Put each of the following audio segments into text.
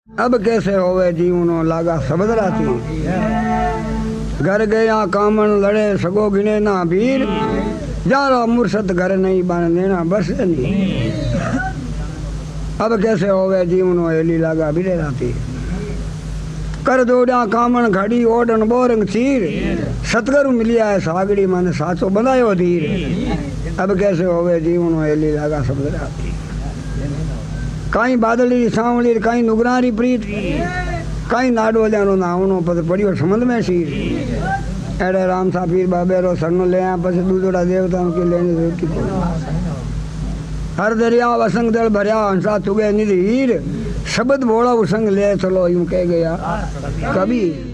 अब कैसे होवे जीवनो लागा शब्द राती। घर गया कामन लड़े सगो गिने ना वीर, जारो मुर्शद घर नहीं बन देना बस नहीं। अब कैसे होवे जीवनो हेली लागा बिरे राती। कर दोड़ा कामन घड़ी ओडन बोरंग चीर, सतगरु मिलिया है सागड़ी मन साचो बनायो धीर। अब कैसे होवे जीवनो हेली लागा शब्द राती। कहीं बादली सांवली कहीं नुगरारी प्रीत, कहीं नाडो जानो नावनो पद पड़ियो समझ में शीर। एड़े राम सा पीर बाबेरो सरनो ले आ पछ दूधोड़ा देवताओं के लेने रोटी को। हर दरिया वसंग दल भरिया हंसा तुगे निधि हीर, शब्द बोला उसंग ले चलो यूं कह गया कबीर।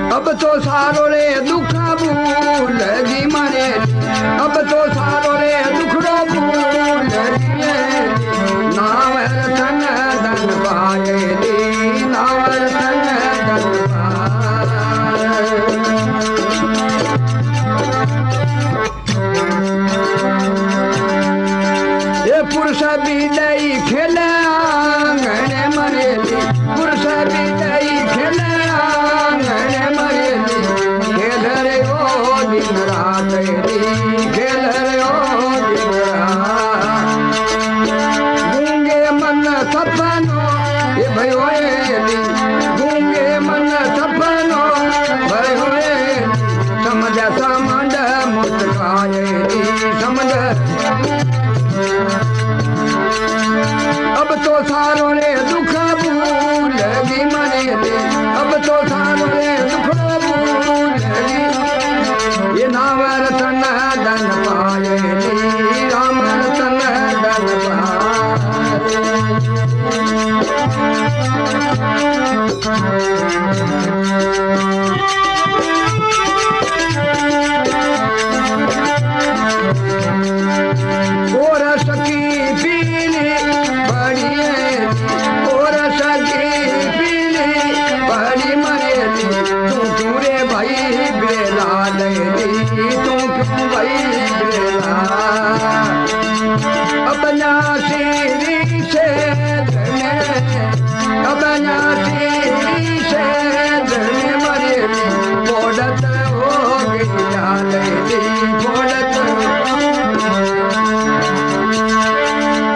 अब तो सारो रे दुखा भूल जी मरे, अब तो सारो रे दुखड़ो भूल जी नावर तन धन पाए दी, नावर तन धन पाए। ये पुरुष विदई खेले आंगने मरेली, पुरुष विदई खेले आंगने मरेली। खेल रे ओ दिन रात खेल रे ओ दिन रात। गूंगे मन सपनो ये भयो एली, गूंगे मन सपनो भयो एली। समझ समझ मुस्काएली समझ। अब तो सारो रे दुख भूल गी मरेली, अब तो सारो रे दुख भूल गी। ये नावर तन धन पाएली, रामर तन धन और सखी पीली बड़ी और सखी पीली बड़ी मरेली। तू रे भाई बेला लेली, तू क्यों भाई बेला। अपना सीरी से धने, अपना सीरी से धने मरेली। बोलत हो गया लेली, बोलत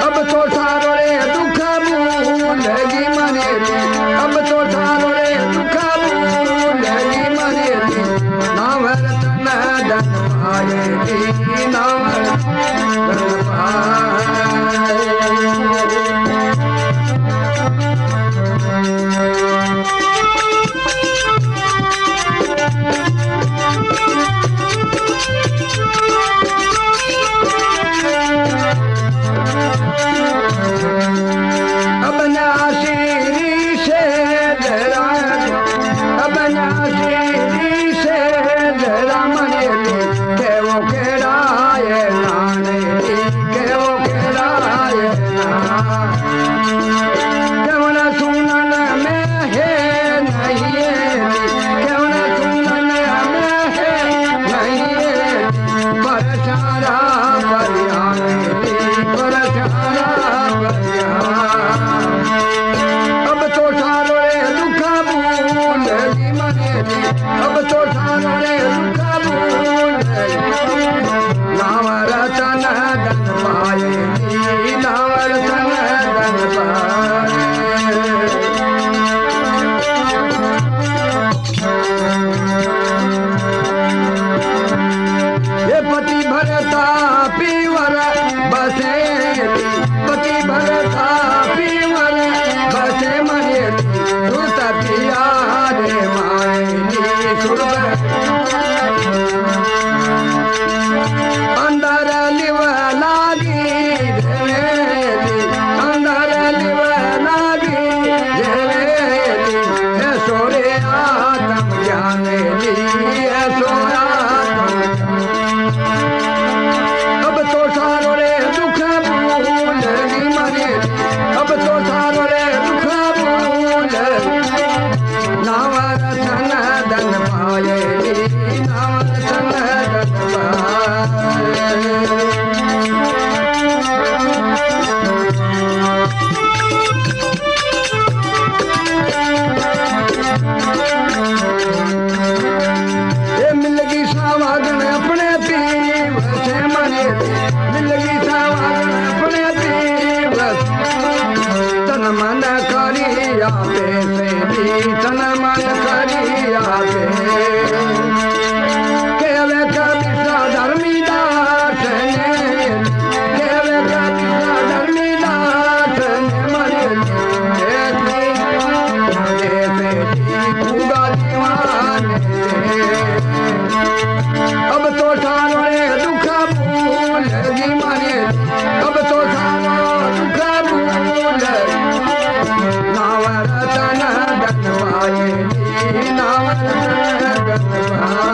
अब तो सारो रे दुख भूल गी मरेली, अब तो सारो रे दुख भूल गी मरेली। नावर तन धन पाएली, नावर धन पाए। अपना सीरी से धरा, अपना सीरी से धरा मरेली। के वो केड़ाए नानेली, के वो केड़ाए ना। क्यों न सुनन में है नहीं एली, क्यों न सुनन में है नहीं एली। परचारा परियानेली, परचारा अब तो सारो रे दुख भूल गी मरेली, अब तो सारो रे दुख भूल। नावर तन धन पाएली, नावर तन धन पाए। ये पति भरता पीवर बसेली, पति भरता पीवर बसे मरेली। सुरत पिया रे मायली सुरत। अंदर लिव लागी रेली, अंदर लिव लागी रेली। रे आत्म ज्ञान लिए सोया अब तो सारो रे दुख भूल मने अब तो सारो रे दुख भूल नावर धन धन पाए नावर धन धन पाए मिलगी सावागन अपने पीव से मने मिलगी सावागन अपने पीव तन मन करिया पे से तन मन करिया पे केवे कबिसा धर्मीदास ने केवे कबिसा धर्मीदास ने मने से पूरा दीवान अब तो सारो रे दुख भूल माने अब तो सारो दुख भूल नावर तन धन पाए नावर तन धन पाए